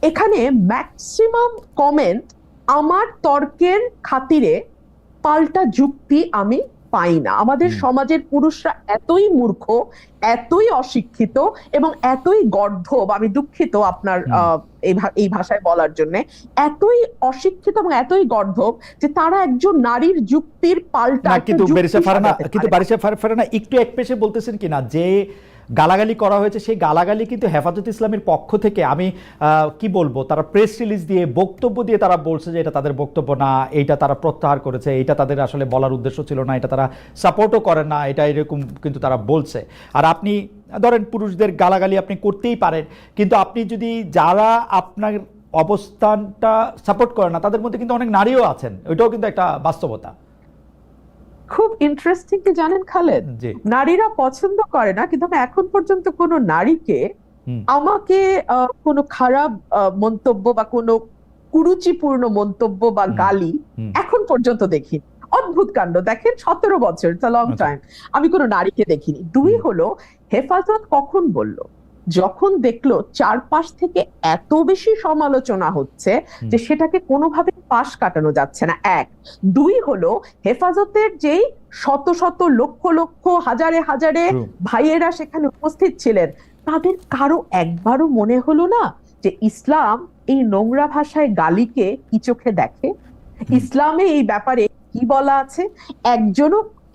এখানে maximum comment আমার তর্কের খাতিরে পাল্টা যুক্তি আমি পাই না। আমাদের সমাজের পুরুষরা এতই মূর্খ, এতই অশিক্ষিত এবং এতই গর্ধব, আমি দুঃখিত আপনার এই ভাষায় বলার জন্য, এতই অশিক্ষিত এবং এতই গর্ধব যে তারা একজন নারীর যুক্তির পাল্টা কিন্তু বারিশা ফারহানা একটু এক পেশে বলতেছেন কিনা যে গালাগালি করা হয়েছে, সেই গালাগালি কিন্তু হেফাজত ইসলামের পক্ষ থেকে, আমি কি বলবো, তারা প্রেস রিলিজ দিয়ে বক্তব্য দিয়ে তারা বলছে যে এটা তাদের বক্তব্য না, এইটা তারা প্রত্যাহার করেছে, এটা তাদের আসলে বলার উদ্দেশ্য ছিল না, এটা তারা সাপোর্টও করে না, এটা এরকম কিন্তু তারা বলছে। আর আপনি ধরেন পুরুষদের গালাগালি আপনি করতেই পারেন, কিন্তু আপনি যদি যারা আপনার অবস্থানটা সাপোর্ট করে না তাদের মধ্যে কিন্তু অনেক নারীও আছেন, ওইটাও কিন্তু একটা বাস্তবতা। খুব ইন্টারেস্টিং কি জানেন খালেদ, নারীরা পছন্দ করে না, কিন্তু আমি এখন পর্যন্ত কোনো নারীকে আমাকে কোনো খারাপ মন্তব্য বা কোনো কুরুচিপূর্ণ মন্তব্য বা গালি এখন পর্যন্ত দেখিনি। অদ্ভুত কাণ্ড, দেখেন 17 বছর, ইটস আ লং টাইম, আমি কোনো নারীকে দেখিনি। দুই হলো, হেফাজত কখন বলল? যখন দেখলো চারপাশ থেকে এত বেশি সমালোচনা হচ্ছে যে সেটাকে কোনোভাবে পাশ কাটানো যাচ্ছে না, এক। দুই হলো, হেফাজতের যেই শত শত লক্ষ লক্ষ হাজারে হাজারে ভাইয়েরা সেখানে উপস্থিত ছিলেন, তাদের কারো একবারও মনে হলো না যে ইসলাম এই নোংরা ভাষায় গালিকে কি চোখে দেখে, ইসলামে এই ব্যাপারে কি বলা আছে?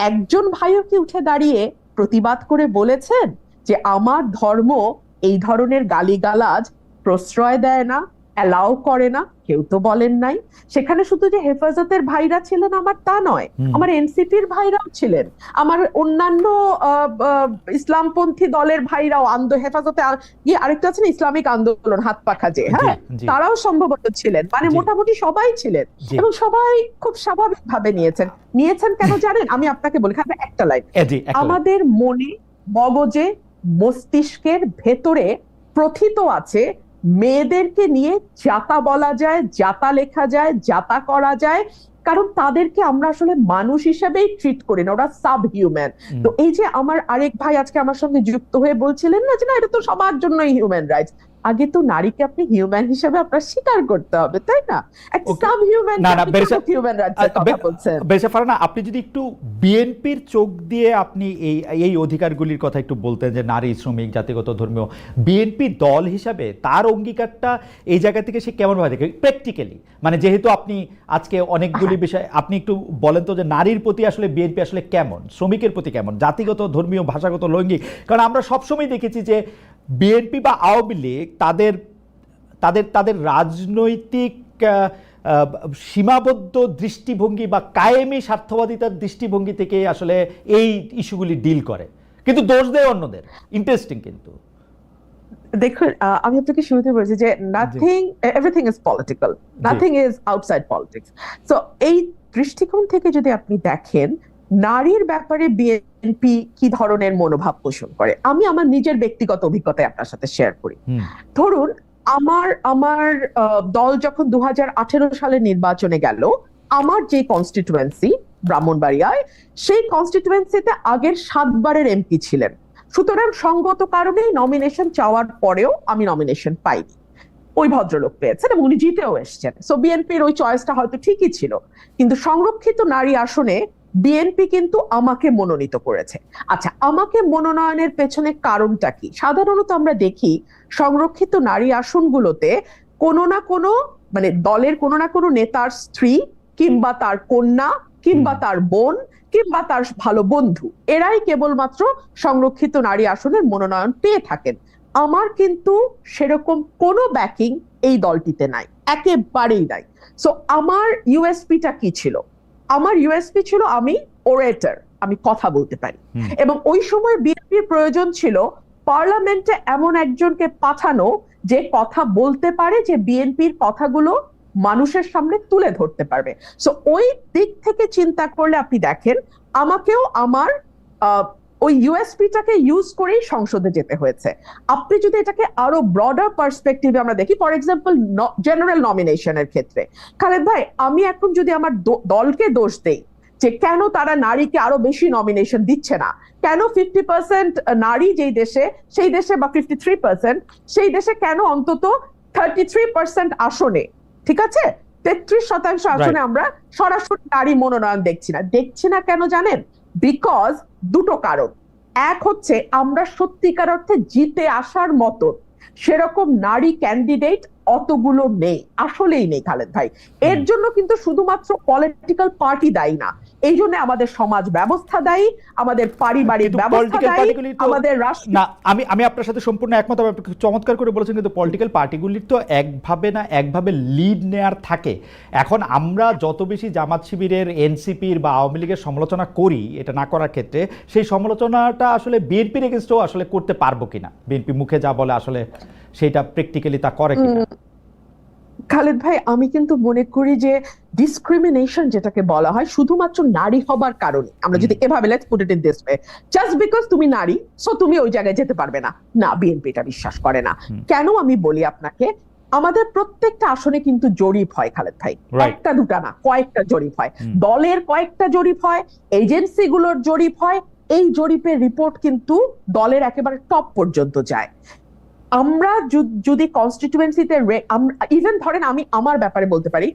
একজন ভাইও কি উঠে দাঁড়িয়ে প্রতিবাদ করে বলেছেন যে আমার ধর্ম এই ধরনের গালিগালাজ প্রশ্রয় দেয় না, অ্যালাউ করে না? কেউ তো বলেন নাই। সেখানে শুধু যে হেফাজতের ভাইরা ছিলেন আমার তা নয়, আমার এনসিপির ভাইরাও ছিলেন, আমার অন্যান্য ইসলামপন্থী দলের ভাইরাও, হেফাজতে আরেকটা আছে না ইসলামিক আন্দোলন, হাত পাখা যে, হ্যাঁ, তারাও সম্ভবত ছিলেন, মানে মোটামুটি সবাই ছিলেন এবং সবাই খুব স্বাভাবিক ভাবে নিয়েছেন কেন জানেন? আমি আপনাকে বলি, একটা লাইন, আমাদের মনে, মগজে, মস্তিষ্কের ভেতরে প্রথিত আছে মেয়েদেরকে নিয়ে যাতা বলা যায়, যাতা লেখা যায়, যাতা করা যায়, কারণ তাদেরকে আমরা আসলে মানুষ হিসেবেই ট্রিট করি না, ওরা সাব হিউম্যান। তো এই যে আমার আরেক ভাই আজকে আমার সঙ্গে যুক্ত হয়ে বলছিলেন না যে না, এটা তো সবার জন্যই হিউম্যান রাইটস, আগে তো নারীকে আপনি হিউম্যান হিসেবে আপনার স্বীকার করতে হবে, তাই না? আপনি যদি একটু বিএনপির চোখ দিয়ে আপনি এই অধিকারগুলির কথা একটু বলতেন, যে নারী, শ্রমিক, জাতিগত, ধর্মীয়, বিএনপি দল হিসাবে তার অঙ্গীকারটা এই জায়গা থেকে সে কেমন ভাবে দেখে প্র্যাকটিক্যালি, মানে যেহেতু আপনি আজকে অনেকগুলি বিষয়, আপনি একটু বলেন তো যে নারীর প্রতি আসলে বিএনপি আসলে কেমন, শ্রমিকের প্রতি কেমন, জাতিগত, ধর্মীয়, ভাষাগত, লৈঙ্গিক? কারণ আমরা সবসময় দেখেছি যে বিএনপি বা আওয়ামী লীগ তাদের রাজনৈতিক সীমাবদ্ধ দৃষ্টিভঙ্গি বা কায়েমি স্বার্থবাদিতার দৃষ্টিভঙ্গি থেকে আসলে এই ইস্যুগুলি ডিল করে, কিন্তু দোষ দেয় অন্যদের। ইন্টারেস্টিং। কিন্তু দেখুন, আমি আপনাকে শুরুতে বলেছি যে everything is political, nothing is outside politics. So এই দৃষ্টিকোণ থেকে যদি আপনি দেখেন নারীর ব্যাপারে বিএনপি কি ধরনের মনোভাব পোষণ করে, আমি আমার নিজের ব্যক্তিগত অভিজ্ঞতায় আপনার সাথে শেয়ার করি। ধরুন, আমার দল যখন 2018 সালে নির্বাচনে গেল, আমার যে কনস্টিটুয়েন্সি ব্রাহ্মণবাড়িয়ায়, সেই কনস্টিটুয়েন্সিতে আগের 7 বারের এমপি ছিলেন। সুতরাং সঙ্গত কারণেই নমিনেশন চাওয়ার পরেও আমি নমিনেশন পাইনি, ওই ভদ্রলোক পেয়েছেন এবং উনি জিতেও এসছেন। সো বিএনপির ওই চয়েসটা হয়তো ঠিকই ছিল, কিন্তু সংরক্ষিত নারী আসনে বিএনপি কিন্তু আমাকে মনোনীত করেছে। আচ্ছা, আমাকে মনোনয়নের পেছনে কারণটা কি? সাধারণত আমরা দেখি সংরক্ষিত নারী আসনগুলোতে কোনো না কোনো, মানে দলের কোনো না কোনো নেতার স্ত্রী কিংবা তার কন্যা কিংবা তার বোন কিংবা তার ভালো বন্ধু, এরাই কেবলমাত্র সংরক্ষিত নারী আসনের মনোনয়ন পেয়ে থাকেন। আমার কিন্তু সেরকম কোনো ব্যাকিং এই দলটিতে নাই, একেবারেই নাই। সো আমার ইউএসপিটা কি ছিল? আমার ইউএসপি ছিল আমি ওরেটর, আমি কথা বলতে পারি, এবং ওই সময় বিএনপির প্রয়োজন ছিল পার্লামেন্টে এমন একজনকে পাঠানো যে কথা বলতে পারে, যে বিএনপির কথাগুলো মানুষের সামনে তুলে ধরতে পারবে। সো ওই দিক থেকে চিন্তা করলে আপনি দেখেন আমাকেও আমার ওই ইউএসপিটাকে ইউজ করেই সংসদে যেতে হয়েছে। আপনি যদি এটাকে আরো ব্রডার পার্সপেক্টিভে আমরা দেখি, ফর এক্সাম্পল জেনারেল নমিনেশনের ক্ষেত্রে, খালেদ ভাই, আমি এখন যদি আমার দলকে দোষ দেই যে কেন তারা নারীকে আরো বেশি নমিনেশন দিচ্ছে না, কেন 50% নারী যেই দেশে, সেই দেশে বা 53% সেই দেশে কেন অন্তত 33% আসনে, ঠিক আছে, 33% আসনে আমরা সরাসরি নারী মনোনয়ন দেখছি না কেন জানেন? বিকজ দুটো কারণ। এক হচ্ছে আমরা সত্যিকার অর্থে জিতে আসার মতো সেরকম নারী ক্যান্ডিডেট অতগুলো নেই, আসলেই নেই খালেদ ভাই। এর জন্য কিন্তু শুধুমাত্র পলিটিক্যাল পার্টি দায়ী না, এই জন্য আমাদের সমাজ ব্যবস্থা দায়ী, আমাদের পারিবারিক ব্যবস্থা দায়ী, আমাদের রাষ্ট্র। না, আমি আপনার সাথে সম্পূর্ণ একমত। আপনি চমৎকার করে বলেছেন, কিন্তু পলিটিক্যাল পার্টিগুলির তো একভাবে লিড নেয়ার থাকে। এখন আমরা যত বেশি জামাত শিবিরের, এনসিপির বা আওয়ামী লীগের সমালোচনা করি, এটা না করার ক্ষেত্রে সেই সমালোচনাটা আসলে বিএনপির এগেইনস্টও আসলে করতে পারবো কিনা, বিএনপি মুখে যা বলে আসলে সেটা প্র্যাকটিক্যালি তা করে কিনা। খালেদ ভাই, আমি কিন্তু মনে করি যে ডিসক্রিমিনেশন যেটাকে বলা হয় শুধুমাত্র নারী হবার কারণে, আমরা যদি এভাবে let's put it in this way, just because তুমি নারী সো তুমি ওই জায়গায় যেতে পারবে না, না, বিএনপি এটা বিশ্বাস করে না। কেন আমি বলি আপনাকে, আমাদের প্রত্যেকটা আসনে কিন্তু জরিপ হয় খালেদ ভাই, একটা দুটা না, কয়েকটা জরিপ হয়, দলের কয়েকটা জরিপ হয়, এজেন্সিগুলোর জরিপ হয়, এই জরিপের রিপোর্ট কিন্তু দলের একেবারে টপ পর্যন্ত যায়। আমরা যদি কনস্টিটিউয়েন্সিতে ইভেন ধরেন, আমি আমার ব্যাপারে বলতে পারি,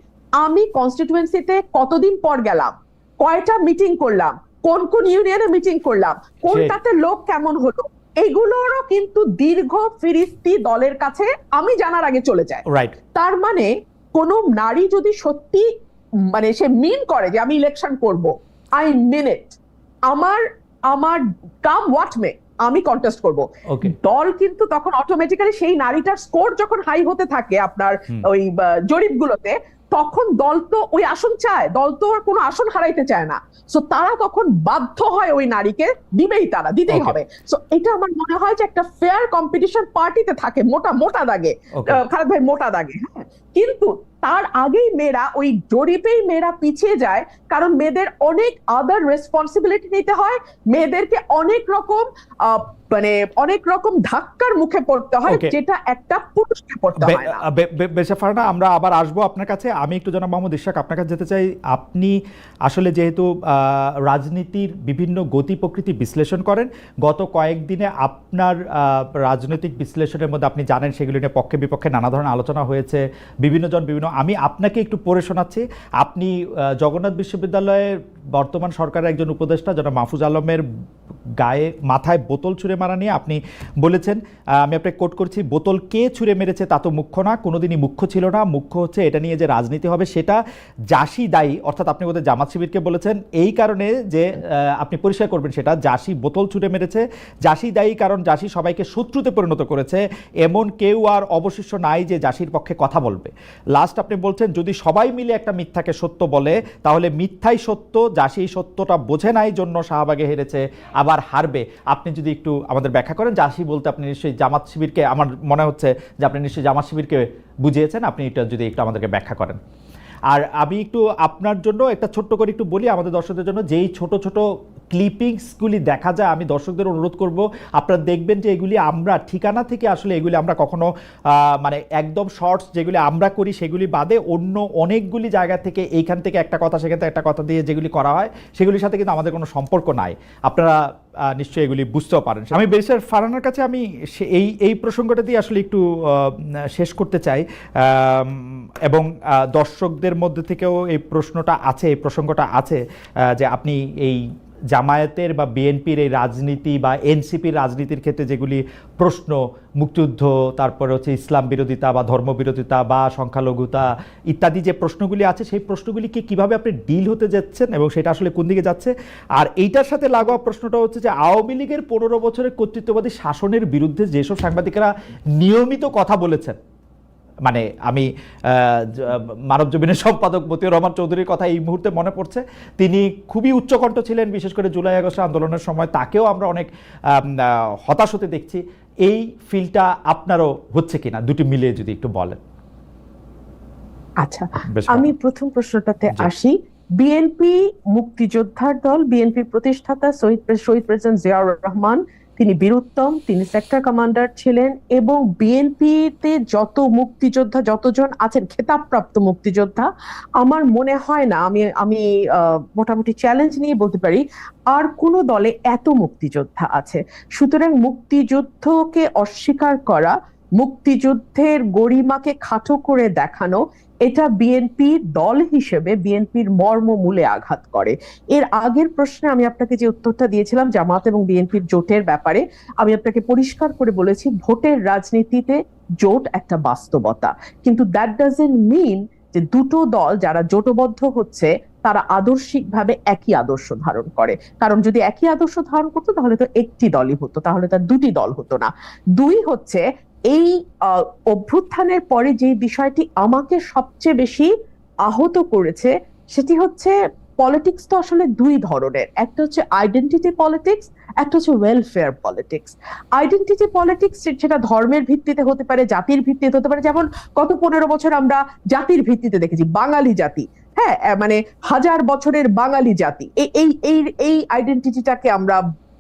আমি কনস্টিটিউয়েন্সিতে কতদিন পর গেলাম, কয়টা মিটিং করলাম, কোন কোন ইউনিয়নে মিটিং করলাম, কোনটাতে লোক কেমন হলো, এগুলোরও কিন্তু দীর্ঘ ফিরিস্তি দলের কাছে আমি জানার আগে চলে যায়। তার মানে কোন নারী যদি সত্যি মানে সে মিন করে যে আমি ইলেকশন করব, আই মিন ইট, আমার কাম হোয়াট মে আমি কন্টেস্ট করব, দল কিন্তু তখন অটোমেটিক্যালি সেই নারীটার স্কোর যখন হাই হতে থাকে আপনার ওই জরিপগুলোতে, তখন দল তো ওই আসন চায়, দল তো আর কোনো আসন হারাইতে চায় না, সো তারা তখন বাধ্য হয় ওই নারীকে দিবেই, তারা দিতেই হবে। সো এটা আমার মনে হয় যে একটা ফেয়ার কম্পিটিশন পার্টিতে থাকে মোটা দাগে, খালেদ ভাই, মোটা দাগে। হ্যাঁ, কিন্তু তার আগেই মেয়েরা, ওই জরিপেই মেয়েরা পিছিয়ে যায়, কারণ মেয়েদের অনেক আদার রেসপন্সিবিলিটি নিতে হয়, মেয়েদেরকে অনেক রকম ধাক্কার মুখে পড়তে হয়, যেটা একটা পুরুষকে পড়তে হয় না। বেশা ফারহানা, আমরা আবার আসবো আপনার কাছে। আমি একটু জনাব মোহাম্মদ ইশরাক আপনার কাছে যেতে চাই। আপনি আসলে যেহেতু রাজনীতির বিভিন্ন গতি প্রকৃতি বিশ্লেষণ করেন, গত কয়েকদিনে আপনার রাজনৈতিক বিশ্লেষণের মধ্যে আপনি জানেন সেগুলি নিয়ে পক্ষে বিপক্ষে নানা ধরনের আলোচনা হয়েছে, বিভিন্ন আমি আপনাকে একটু পড়ে শোনাচ্ছি। আপনি জগন্নাথ বিশ্ববিদ্যালয়ের বর্তমান সরকারের একজন উপদেষ্টা জনাব মাহফুজ আলমের মাথায় বোতল ছুঁড়ে মারা নিয়ে আপনি বলেছেন, আমি আপনাকে কোট করছি, বোতল কে ছুঁড়ে মেরেছে তা তো মুখ্য না, কোনোদিনই মুখ্য ছিল না, মুখ্য হচ্ছে এটা নিয়ে যে রাজনীতি হবে সেটা জাসি দায়ী। অর্থাৎ আপনি বোধহয় জামাত শিবিরকে বলেছেন, এই কারণে যে আপনি পরিষ্কার করবেন সেটা, জাসি বোতল ছুঁড়ে মেরেছে, জাসি দায়ী কারণ জাসি সবাইকে শত্রুতে পরিণত করেছে, এমন কেউ আর অবশিষ্ট নাই যে জাসির পক্ষে কথা বলবে। লাস্ট আপনি বলছেন, যদি সবাই মিলে একটা মিথ্যাকে সত্য বলে তাহলে মিথ্যাই সত্য, জাসি এই সত্যটা বোঝে নাই জন্য শাহবাগে হেরেছে, আবার হারবে। আপনি যদি একটু আমাদের ব্যাখ্যা করেন, জাসি বলতে আপনি নিশ্চয়ই জামাত শিবিরকে, আমার মনে হচ্ছে যে আপনি নিশ্চয়ই জামাত শিবিরকে বুঝিয়েছেন, আপনি এটা যদি একটু আমাদেরকে ব্যাখ্যা করেন। আর আমি একটু আপনার জন্য একটা ছোট্ট করে একটু বলি আমাদের দর্শকদের জন্য, যেই ছোট ছোট ক্লিপিংসগুলি দেখা যায়, আমি দর্শকদের অনুরোধ করব আপনারা দেখবেন যে এগুলি আমরা ঠিকানা থেকে আসলে এগুলি আমরা কখনো মানে একদম শর্টস যেগুলি আমরা করি সেগুলি বাদে অন্য অনেকগুলি জায়গা থেকে, এইখান থেকে একটা কথা সেখান থেকে একটা কথা দিয়ে যেগুলি করা হয় সেগুলির সাথে কিন্তু আমাদের কোনো সম্পর্ক নাই, আপনারা নিশ্চয়ই এগুলি বুঝতেও পারেন। আমি বেশার ফারহানার কাছে আমি এই প্রসঙ্গটা দিয়ে আসলে একটু শেষ করতে চাই, এবং দর্শকদের মধ্যে থেকেও এই প্রসঙ্গটা আছে যে আপনি এই জামায়াতের বা বিএনপির এই রাজনীতি বা এনসিপির রাজনীতির ক্ষেত্রে যেগুলি প্রশ্ন, মুক্তিযুদ্ধ, তারপরে হচ্ছে ইসলাম বিরোধিতা বা ধর্মবিরোধিতা বা সংখ্যালঘুতা ইত্যাদি যে প্রশ্নগুলি আছে, সেই প্রশ্নগুলিকে কিভাবে আপনি ডিল হতে যাচ্ছেন এবং সেটা আসলে কোন দিকে যাচ্ছে। আর এইটার সাথে লাগোয়া প্রশ্নটা হচ্ছে যে আওয়ামী লীগের 15 বছরের কর্তৃত্ববাদী শাসনের বিরুদ্ধে যেসব সাংবাদিকেরা নিয়মিত কথা বলেছেন, মানে আমি মানবজমিনের সম্পাদক মতিউর রহমান চৌধুরীর কথা এই মুহূর্তে মনে পড়ছে, তিনি খুবই উচ্চকণ্ঠ ছিলেন, বিশেষ করে জুলাই আগস্ট আন্দোলনের সময় তাকেও আমরা অনেক হতাশ হতে দেখছি। এই ফিলটা আপনারও হচ্ছে কিনা, দুটি মিলিয়ে যদি একটু বলেন। আচ্ছা, আমি প্রথম প্রশ্নটাতে আসি। বিএনপি মুক্তিযোদ্ধার দল, বিএনপি প্রতিষ্ঠাতা শহীদ প্রেসিডেন্ট জিয়াউর রহমান তিনি বীরুত্তম, তিনি সেক্টর কমান্ডার ছিলেন, এবং বিএনপিতে যত মুক্তিযোদ্ধা যতজন আছেন খেতাবপ্রাপ্ত মুক্তিযোদ্ধা, আমার মনে হয় না, আমি আমি মোটামুটি চ্যালেঞ্জ নিয়ে বলতে পারি আর কোনো দলে এত মুক্তিযোদ্ধা আছে। সুতরাং মুক্তিযুদ্ধকে অস্বীকার করা, মুক্তিযুদ্ধের গরিমাকে খাটো করে দেখানো, এটা বিএনপি দল হিসেবে বিএনপির মর্মমূলে আঘাত করে। এর আগের প্রশ্নে আমি আপনাকে যে উত্তরটা দিয়েছিলাম জামাত এবং বিএনপির জোটের ব্যাপারে, আমি আপনাকে পরিষ্কার করে বলেছি ভোটের রাজনীতিতে জোট একটা বাস্তবতা, কিন্তু দ্যাট ডাজন্ট মিন যে দুটো দল যারা জোটবদ্ধ হচ্ছে তারা আদর্শিকভাবে একই আদর্শ ধারণ করে। কারণ যদি একই আদর্শ ধারণ করতো তাহলে তো একটি দলই হতো, তাহলে তার দুটি দল হতো না। দুই হচ্ছে, এই অভ্যুত্থানের পরে যে বিষয়টি আমাকে সবচেয়ে বেশি আহত করেছে সেটি হচ্ছে পলিটিক্স তো আসলে দুই ধরনের, একটা হচ্ছে আইডেন্টিটি পলিটিক্স, একটা হচ্ছে ওয়েলফেয়ার পলিটিক্স। আইডেন্টিটি পলিটিক্স সেটা ধর্মের ভিত্তিতে হতে পারে, জাতির ভিত্তিতে হতে পারে, যেমন গত 15 বছর আমরা জাতির ভিত্তিতে দেখেছি বাঙালি জাতি, হ্যাঁ, মানে হাজার বছরের বাঙালি জাতি, এই এই এই আইডেন্টিটিটাকে আমরা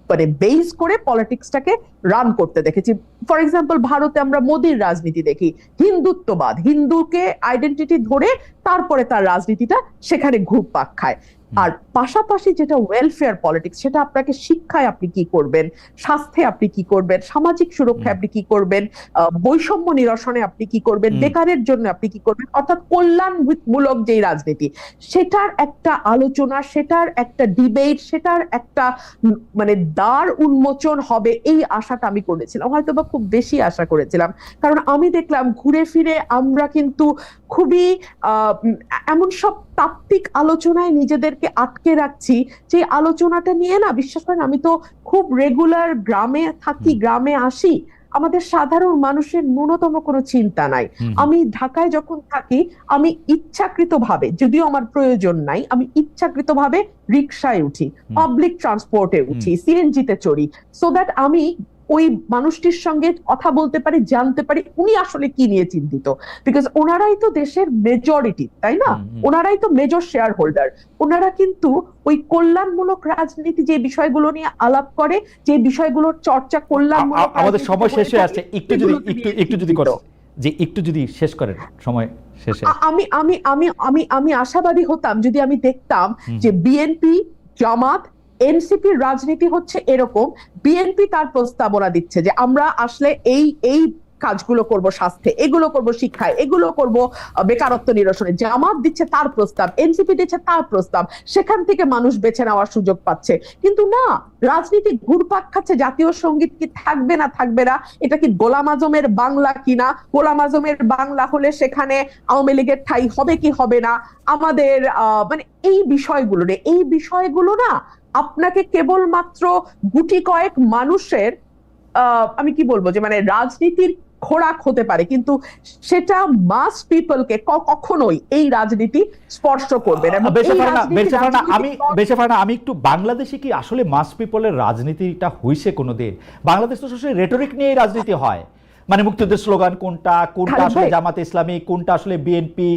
মানে বেস করে পলিটিক্সটাকে রান করতে দেখেছি। ফর এক্সাম্পল ভারতে আমরা মোদির রাজনীতি দেখি, হিন্দুত্ববাদ, হিন্দুকে আইডেন্টিটি ধরে তারপরে তার রাজনীতিটা সেখানে ঘুরপাক খায়। আর পাশাপাশি যেটা ওয়েলফেয়ার পলিটিক্স, সেটা আপনাকে শিক্ষায় আপনি কি করবেন, স্বাস্থ্যে আপনি কি করবেন, সামাজিক সুরক্ষায় আপনি কি করবেন, বৈষম্য নিরসনে আপনি কি করবেন, বেকারের জন্য আপনি কি করবেন, অর্থাৎ কল্যাণমূলক যেই রাজনীতি, সেটার একটা আলোচনা, সেটার একটা ডিবেট, সেটার একটা মানে দ্বার উন্মোচন হবে, এই আশাটা আমি করেছিলাম, হয়তো বা খুব বেশি আশা করেছিলাম। কারণ আমি দেখলাম ঘুরে ফিরে আমরা কিন্তু খুবই এমন সব তাত্ত্বিক আলোচনায় নিজেদেরকে আটকে রাখছি যে আলোচনাটা নিয়ে না, বিশ্বাস করেন আমি তো খুব রেগুলার গ্রামে থাকি, গ্রামে আসি, আমাদের সাধারণ মানুষের ন্যূনতম কোনো চিন্তা নাই। আমি ঢাকায় যখন থাকি আমি ইচ্ছাকৃতভাবে, যদিও আমার প্রয়োজন নাই, আমি ইচ্ছাকৃতভাবে রিকশায় উঠি, পাবলিক ট্রান্সপোর্টে উঠি, সিএনজিতে চড়ি, সো দ্যাট আমি ওই মানুষটির সঙ্গে কথা বলতে পারি, জানতে পারি উনি আসলে কি নিয়ে চিন্তিত। বিকজ ওনারাই তো দেশের মেজরিটি, তাই না? ওনারাই তো মেজর শেয়ার হোল্ডার। ওনারা কিন্তু ওই কল্যাণমূলক রাজনীতি যে বিষয়গুলো নিয়ে আলাপ করে, যে বিষয়গুলোর চর্চা কল্যাণমূলক, আমাদের সময় শেষ হয়ে আসছে, একটু যদি শেষ করেন সময় শেষে। আমি আমি আমি আমি আমি আশাবাদী হতাম যদি আমি দেখতাম যে বিএনপি, জামাত, এনসিপির রাজনীতি হচ্ছে এরকম, বিএনপি তার প্রস্তাবনা দিচ্ছে যে আমরা আসলে এই এই কাজগুলো করব, স্বাস্থ্যে এগুলো করব, শিক্ষায় এগুলো করব, বেকারত্ব নিরসনে, জামাত দিচ্ছে তার প্রস্তাব, এনসিপি দিচ্ছে তার প্রস্তাব, সেখান থেকে মানুষ বেছে নেওয়ার সুযোগ পাচ্ছে। কিন্তু না, রাজনীতি ঘুরপাক খাচ্ছে জাতীয় সঙ্গীত কি থাকবে না থাকবে না, এটা কি গোলাম আজমের বাংলা কিনা, গোলাম আজমের বাংলা হলে সেখানে আওয়ামী লীগের ঠাঁই হবে কি হবে না, আমাদের মানে এই বিষয়গুলো না আপনাকে কেবলমাত্র গুটি কয়েক মানুষের আমি কি বলবো যে মানে রাজনীতির খোরাক হতে পারে, কিন্তু সেটা মাস পিপলকে কখনোই এই রাজনীতি স্পর্শ করবে না। আমি একটু বাংলাদেশে কি আসলে মাস পিপলের রাজনীতিটা হইছে কোনোদিন? বাংলাদেশ তো সবসময় রেটরিক নিয়ে রাজনীতি হয়, মানে মুক্তিযুদ্ধের স্লোগান কোনটা কোনটা আসলে জামাত ইসলামী, কোনটা আসলে বিএনপি।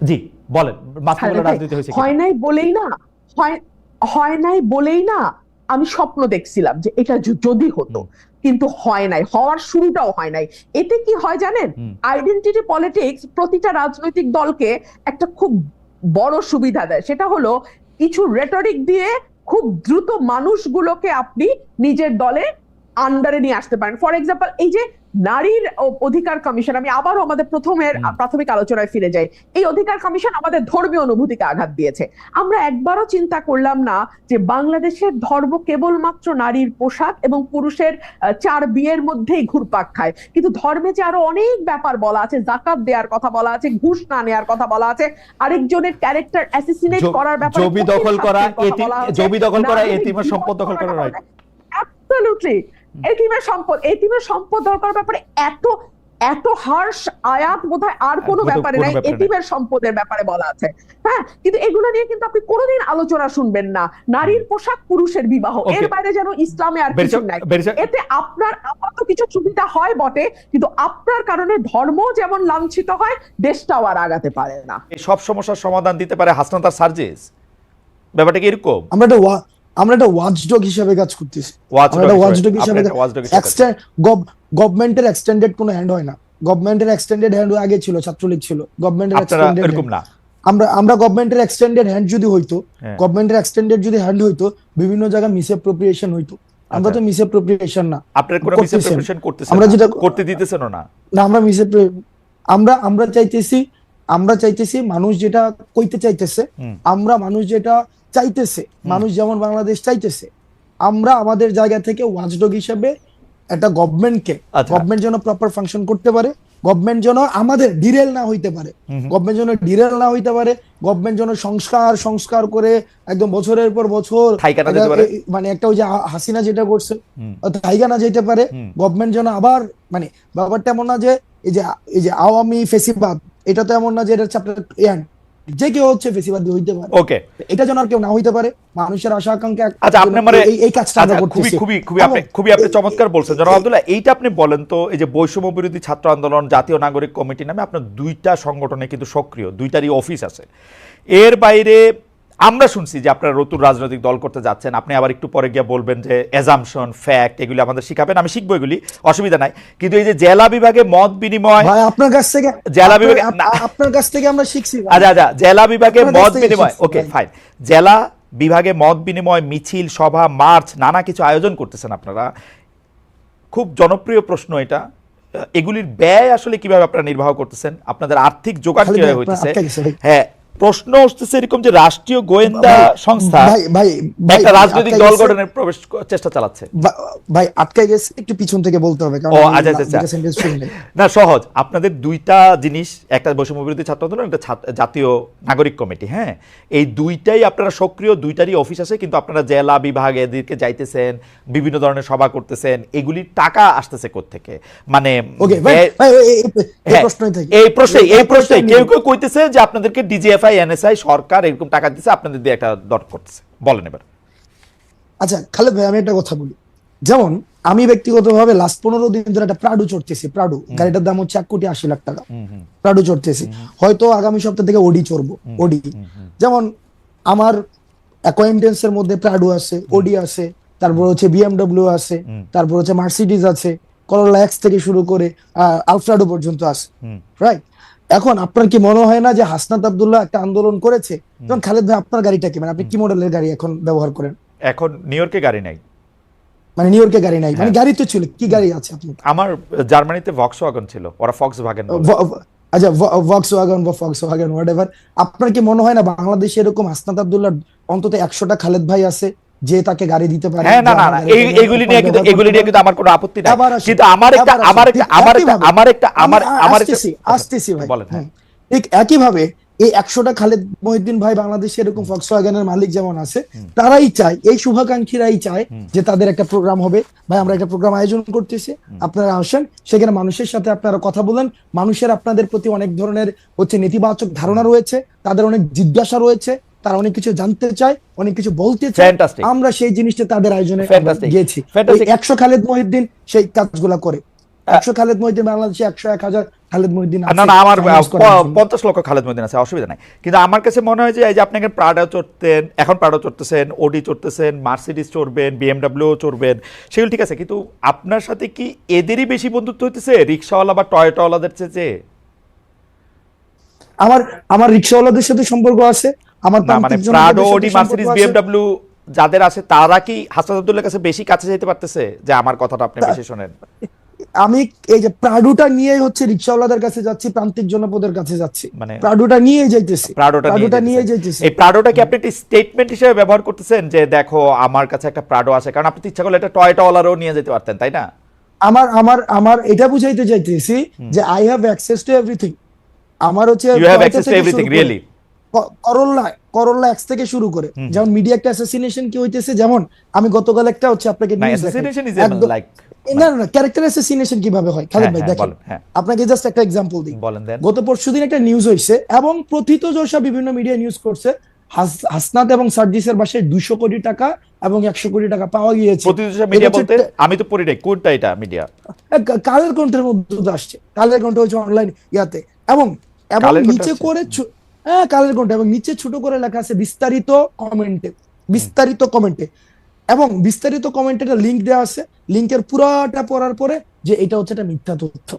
জি বলেন, মাস পিপলের রাজনীতি হয়েছে? হয় নাই বলেই না আমি স্বপ্ন দেখছিলাম যে এটা যদি হতো, কিন্তু হয় নাই, হওয়ার শুরুটাও হয় নাই। এতে কি হয় জানেন, আইডেন্টিটি পলিটিক্স প্রতিটা রাজনৈতিক দলকে একটা খুব বড় সুবিধা দেয়, সেটা হলো কিছু রেটরিক দিয়ে খুব দ্রুত মানুষগুলোকে আপনি নিজের দলে আন্ডারে নিয়ে আসতে পারেন। ফর এক্সাম্পল, এই যে নারীর অধিকার কমিশন, আমি আবারও আমাদের প্রাথমিক আলোচনায় ফিরে যাই, এই অধিকার কমিশন আমাদের ধর্মীয় অনুভূতিকে আঘাত দিয়েছে। আমরা একবারও চিন্তা করলাম না যে বাংলাদেশের ধর্ম কেবলমাত্র নারীর পোশাক এবং পুরুষের 4 বিয়ের মধ্যেই ঘুরপাক খায়, কিন্তু ধর্মে যে আরো অনেক ব্যাপার বলা আছে, জাকাত দেওয়ার কথা বলা আছে, ঘুষ না নেওয়ার কথা বলা আছে, আরেকজনের ক্যারেক্টার অ্যাসাসিনেট করার ব্যাপারে, জমি দখল করা, এতিমের সম্পদ দখল করা, রাইট? অ্যাবসলিউটলি। এতিমের সম্পদ দরকার ব্যাপারে এত হার্শ আয়াত বোধহয় আর কোনো ব্যাপারে নাই, এতিমের সম্পদের ব্যাপারে বলা আছে। হ্যাঁ, কিন্তু এগুলো নিয়ে কিন্তু আপনি কোনোদিন আলোচনা শুনবেন না। নারীর পোশাক, পুরুষের বিবাহ, এর বাইরে যেন ইসলামে আর কিছু নাই। এতে আপনার আপাতত কিছু সুবিধা হয় বটে, কিন্তু আপনার কারণে ধর্ম যেমন লাঞ্ছিত হয়, দেশটাও আর আগাতে পারে না। এই সব সমস্যার সমাধান দিতে পারে হাসনাত আর সার্জিস, ব্যাপারটা কি এরকম? আমরা একটা ওয়াচডগ হিসেবে কাজ করতেছি। গভর্নমেন্টের এক্সটেন্ডেড কোনো হ্যান্ড হয় না। গভর্নমেন্টের এক্সটেন্ডেড হ্যান্ড আগে ছিল, ছাত্রলীগ ছিল গভর্নমেন্টের এক্সটেন্ডেড হ্যান্ড। আমরা গভর্নমেন্টের এক্সটেন্ডেড হ্যান্ড যদি হইতো, গভর্নমেন্টের এক্সটেন্ডেড যদি হ্যান্ড হইতো, বিভিন্ন জায়গায় মিসঅ্যাপ্রোপ্রিয়েশন হইতো। আমরা তো মিসঅ্যাপ্রোপ্রিয়েশন না, আপনারা কোনো মিসঅ্যাপ্রোপ্রিয়েশন করতেছেন, আমরা যেটা করতে দিতেছেন না। আমরা চাইতেছি মানুষ যেটা কইতে চাইতেছে, মানুষ যেটা চাইতেছে, মানুষ যেমন বাংলাদেশ চাইতেছে, আমরা আমাদের জায়গা থেকে ওয়াচডগ হিসেবে একটা গভর্নমেন্টকে, গভর্নমেন্ট যেন প্রপার ফাংশন করতে পারে, গভর্নমেন্ট যেন আমাদের ডিরেল না হইতে পারে, গভর্নমেন্ট যেন সংস্কার করে একদম বছরের পর বছর মানে একটা ওই যে হাসিনা যেটা করছে থাইকা না যেতে পারে। গভর্নমেন্ট যেন আবার মানে ব্যাপারটা এমন না যে এই যে আওয়ামী ফেসিবাদ, এটা তো এমন না যে এটা যে কেউ হচ্ছে ফেসিবাদী হইতে পারে। ওকে, এটা যেন আর কেউ না হইতে পারে, মানুষের আশা আকাঙ্ক্ষা। আচ্ছা, আপনি মানে এই কাজটা আমরা করতেছি। খুবই আপনি চমৎকার বলছেন জনাব আব্দুল্লাহ। এইটা আপনি বলেন তো, এই যে বৈষম্য বিরোধী ছাত্র আন্দোলন, জাতীয় নাগরিক কমিটি নামে আপনার দুইটা সংগঠনে কিন্তু সক্রিয়, দুইটারই অফিস আছে। এর বাইরে আমরা শুনছি যে আপনারা নতুন রাজনৈতিক দল করতে যাচ্ছেন। আপনি আবার একটু পরে গিয়ে বলবেন যে অ্যাজাম্পশন, ফ্যাক্ট এগুলি আমাদের শিখাবেন, আমি শিখবো, এগুলি অসুবিধা নাই। কিন্তু এই যে জেলা বিভাগে মত বিনিময়, আপনার কাছ থেকে আমরা শিখছি। আচ্ছা, জেলা বিভাগে মত বিনিময়, ওকে ফাইন, জেলা বিভাগে মত বিনিময়, মিছিল, সভা, মার্চ, নানা কিছু আয়োজন করতেছেন আপনারা। খুব জনপ্রিয় প্রশ্ন এটা, এগুলির ব্যয় আসলে কিভাবে আপনারা নির্বাহ করতেছেন? আপনাদের আর্থিক জোগাড় কিভাবে হইতেছে? হ্যাঁ, প্রশ্ন আসতেছে এরকম যে রাষ্ট্রীয় গোয়েন্দা সংস্থা একটা রাজনৈতিক দল গঠনের প্রবেশ চেষ্টা চালাচ্ছে। ভাই আটকে গেছে, একটু পিছন থেকে বলতে হবে কারণ না, সহজ। আপনাদের দুইটা জিনিস, একটা বৈষম্য বিরোধী ছাত্র আন্দোলন, একটা জাতীয় নাগরিক কমিটি। হ্যাঁ, এই দুইটাই আপনারা সক্রিয়, দুইটারই অফিস আছে, কিন্তু আপনারা জেলা বিভাগ এদিকে যাইতেছেন, বিভিন্ন ধরনের সভা করতেছেন, এগুলির টাকা আসতেছে কোত্থেকে? মানে এই প্রশ্নে কেউ কেউ কইতেছে যে আপনাদেরকে ডিজিএফআই, এনএসআই, সরকার এরকম টাকা দিচ্ছে, আপনাদের দিয়ে একটা দর করতেছে। বলেন এবার। আচ্ছা খালেদ ভাই, আমি একটা কথা বলি। যেমন আমি ব্যক্তিগতভাবে লাস্ট 15 দিন ধরে একটা প্রাডো চড়তেছি। প্রাডো গাড়িটার দাম হচ্ছে 1,80,00,000 টাকা। প্রাডো চড়তেছি, হয়তো আগামী সপ্তাহ থেকে ওডি চড়বো। ওডি যেমন আমার অ্যাকোয়েন্টেন্সের মধ্যে প্রাডো আছে, ওডি আছে, তারপর হচ্ছে বিএমডব্লিউ আছে, তারপর হচ্ছে মার্সিডিজ আছে, করোলা এক্স থেকে শুরু করে আলফ্রাডো পর্যন্ত আছে, রাইট? এখন আপনার কি মনে হয় না যে হাসনাত আব্দুল্লাহ একটা আন্দোলন করেছে? যেমন খালেদ ভাই, আপনার গাড়িটা কি, মানে আপনি কি মডেলের গাড়ি এখন ব্যবহার করেন? এখন নিউ ইয়র্কে গাড়ি নাই। মানে নিউ ইয়র্কে গাড়ি নাই, মানে গাড়ি তো ছিল, কি গাড়ি আছে আপনার? আমার জার্মানিতে ভক্সওয়াগন ছিল, ওরা ফক্সওয়াগন বলে। আচ্ছা, ভক্সওয়াগন বা ফক্সওয়াগন হোয়াটএভার। আপনার কি মনে হয় না বাংলাদেশে এরকম হাসনাত আব্দুল্লাহ অন্তত 100টা খালেদ ভাই আছে যে তাকে গাড়ি দিতে পারে? হ্যাঁ, না, এইগুলি নিয়ে কিন্তু আমার কোনো আপত্তি নাই, কিন্তু আসতেছি ভাই। ঠিক একইভাবে এই 100টা খালেদ মহিউদ্দিন ভাই বাংলাদেশে এরকম ফক্সওয়াগনের মালিক যেমন আছে, তারাই চায়, এই শুভাকাঙ্ক্ষীরাই চায় যে তাদের একটা প্রোগ্রাম হবে। ভাই আমরা একটা প্রোগ্রাম আয়োজন করতেছি, আপনারা আসেন, সেখানে মানুষের সাথে আপনারা কথা বলেন। মানুষের আপনাদের প্রতি অনেক ধরনের হচ্ছে নেতিবাচক ধারণা রয়েছে, তাদের অনেক জিজ্ঞাসা রয়েছে, তারা অনেক কিছু জানতে চায়, অনেক কিছু বলতে চায়। আমরা সেই জিনিসটা তাদের আয়োজনে গিয়েছি। 100 খালেদ মহিউদ্দিন সেই কাজগুলা করে। 100 খালেদ মহিউদ্দিন বাংলাদেশে 100-1000 খালেদ মহিউদ্দিন আছে। না, আমার 50 লক্ষ খালেদ মহিউদ্দিন আছে, অসুবিধা নাই। কিন্তু আমার কাছে মনে হয় যে এই যে আপনি প্রাডো চড়তেন, এখন প্রাডো চড়তেছেন, ওডি চড়তেছেন, মার্সিডিজ চড়বেন, বিএমডব্লিউ চড়বেন, সেগুলো ঠিক আছে, কিন্তু আপনার সাথে কি এদেরই বেশি বন্ধুত্ব হইতেছে রিক্সাওয়ালা বা টয়োটাওয়ালাদের চেয়ে? আমার রিক্সাওয়ালাদের সাথে সম্পর্ক আছে। আমার মানে প্রাডো, ওডি, মার্সিডিজ, বিএমডব্লিউ যাদের আছে, তারা কি হাসনাত আব্দুল্লাহর কাছে বেশি কাছে যেতে পারতেছে যে আমার কথাটা আপনি বেশি শোনেন? আমি এই যে প্রাডোটা নিয়ে হচ্ছে রিক্সাওয়ালাদের কাছে যাচ্ছি, প্রান্তিক জনপদের কাছে যাচ্ছি, মানে প্রাডোটা নিয়ে যাইতেছি। এই প্রাডোটা কি আপনি একটা স্টেটমেন্ট হিসেবে ব্যবহার করতেছেন যে দেখো আমার কাছে একটা প্রাডো আছে, কারণ আপনি ইচ্ছা করলে একটা টয়োটাওয়ালারও নিয়ে যেতে পারতেন, তাই না? আমার এটা বুঝাইতে চাইতেছি যে I have access to everything. আমার হচ্ছে you have access to everything, really. Corolla X থেকে শুরু করে, যেমন মিডিয়া একটা অ্যাসাসিনেশন কি হইতেছে, যেমন আমি গতকাল একটা হচ্ছে আপনাকে নিউজ দেখাই। না, ক্যারেক্টার অ্যাসাসিনেশন কিভাবে হয় খালেদ ভাই দেখেন, আপনাকে জাস্ট একটা এক্সাম্পল দিই। গত পরশুদিন একটা নিউজ হইছে এবং প্রথিতযশা বিভিন্ন মিডিয়া নিউজ করছে, হাসনাত এবং সার্জিসের বাসায় 200 কোটি টাকা এবং 100 কোটি টাকা পাওয়া গিয়েছে। প্রথিতযশা মিডিয়া বলতে আমি তো পড়ি নাই, কোনটা এটা মিডিয়া? কালের কণ্ঠের মধ্যে আসছে, কালের কণ্ঠ হচ্ছে অনলাইন ইয়াতে, এবং নিচে করে কালের কণ্ঠ, এবং নিচে ছোট করে লেখা আছে বিস্তারিত কমেন্টে। এবং বিস্তারিত কমেন্টে একটা লিঙ্ক দেওয়া আছে, লিঙ্কের পুরাটা পড়ার পরে যে এটা হচ্ছে একটা মিথ্যা তথ্য।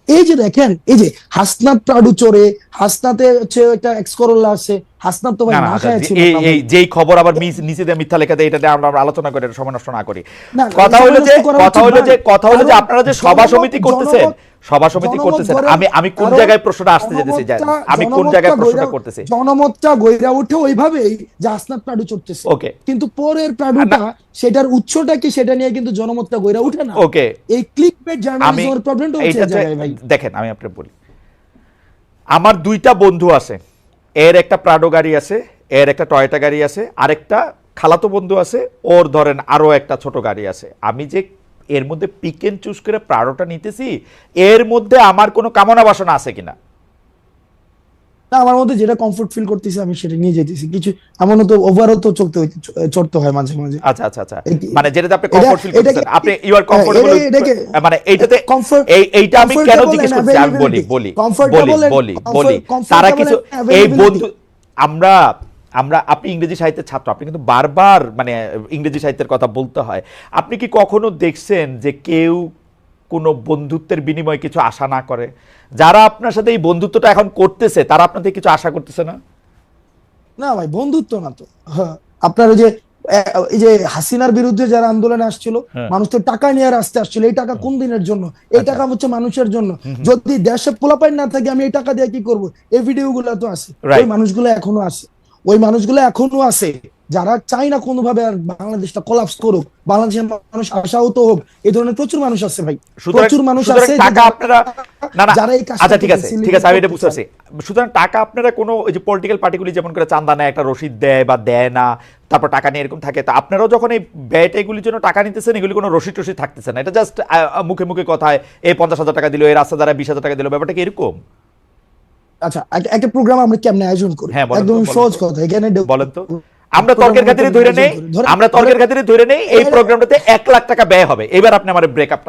এই যে দেখেন, এই যে হাসনাত প্রাডু চোরে, হাসনাতে হচ্ছে একটা এক্সকরোলা আছে, হাসনাত তো ভাই না খায় ছিল না। এই যেই খবর আবার নিচে দিয়ে মিথ্যা লেখা দেয়, এটা আমরা আলোচনা করে সময় নষ্ট না করি। না, কথা হলো যে কারণ আপনারা যে সভা সমিতি করতেছেন, আমি কোন জায়গায় প্রশ্নটা আসতে যেতেছি, আমি কোন জায়গায় প্রশ্নটা করতেছি, জনমতটা গইরা ওঠে ওইভাবেই যে হাসনাত প্রাডু চড়তেছে। ওকে, কিন্তু পরের প্রাডুটা সেটার উৎসটা কি সেটা নিয়ে কিন্তু জনমতটা গইরা ওঠে না। ওকে, এই ক্লিকবেট জার্নালিজমের প্রবলেমটা হচ্ছে এই জায়গায় ভাই। দেখেন আমি আপনাকে বলি, আমার দুইটা বন্ধু আছে, এর একটা প্রাডো গাড়ি আছে, এর একটা টয়োটা গাড়ি আছে, আরেকটা খালাতো বন্ধু আছে, ওর ধরেন আরো একটা ছোট গাড়ি আছে। আমি যে এর মধ্যে পিক এন্ড চুজ করে প্রাডোটা নিতেছি, এর মধ্যে আমার কোনো কামনা বাসনা আছে কিনা? না, আমার মধ্যে যেটা কমফোর্ট ফিল করতেছি আমি সেটা নিয়ে যেতেছি। কিছু এমন তো ওভারও তো চড়তে হয় মাঝে মাঝে। আচ্ছা আচ্ছা আচ্ছা, মানে যেটাতে আপনি কমফোর্ট ফিল করতেছেন, আপনি ইউ আর কমফোর্টেবল, মানে এইটাতে এইটা আমি কেন জিজ্ঞেস করছি, আমি বলি তারা কিছু এই বন্ধু, আমরা আপনি ইংরেজি সাহিত্যের ছাত্র, আপনি কিন্তু বারবার মানে ইংরেজি সাহিত্যের কথা বলতে হয়। আপনি কি কখনো দেখছেন যে কেউ কোনো বন্ধুত্বের বিনিময়ে কিছু আশা না করে? যারা আপনার সাথে এই বন্ধুত্বটা এখন করতেছে তারা আপনার থেকে কিছু আশা করতেছে না? না ভাই, বন্ধুত্ব না তো। আপনার এই যে হাসিনার বিরুদ্ধে যারা আন্দোলনে আসছিল, মানুষ তো টাকা নিয়ে রাস্তায় আসছিল। এই টাকা কোন দিনের জন্য? এই টাকা হচ্ছে মানুষের জন্য। যদি দেশে পোলাপাইন না থাকে আমি এই টাকা দিয়ে কি করব? এই ভিডিওগুলো তো আছে, ওই মানুষগুলো এখনো আছে, ওই মানুষগুলো এখনো আছে যারা চায় না কোনোভাবে আর বাংলাদেশটা কোলাপস করুক, বাংলাদেশের মানুষ আশাহত হোক। এই ধরনের প্রচুর মানুষ আছে ভাই, প্রচুর মানুষ আছে টাকা আপনারা যারা এই কাজ। আচ্ছা ঠিক আছে আমি এটা বুঝতে পারছি। সুতরাং টাকা আপনারা কোনো ওই যে পলিটিক্যাল পার্টিগুলি যেমন করে চান্দা নেয়, একটা রসিদ দেয় বা দেয় না, তারপর টাকা নিয়ে এরকম থাকে, তো আপনারাও যখন এই ব্যয়টা এগুলির জন্য টাকা নিতেছেন, এগুলি কোনো রসিদ টসিদ থাকতেছে না, এটা জাস্ট মুখে মুখে কথায় এই 50,000 টাকা দিল, এই রাস্তা দ্বারা 20,000 টাকা দিল, ব্যাপারটা কি এরকম? আচ্ছা, একটা প্রোগ্রাম আমরা কেমনে আয়োজন করি? একদম সহজ কথা, এখানে বলেন তো। আমরা তর্কের খাতিরে ধরে নেই এই প্রোগ্রামটাতে 1 লাখ টাকা ব্যয় হবে। এবার আপনি আমার ব্রেকআপটা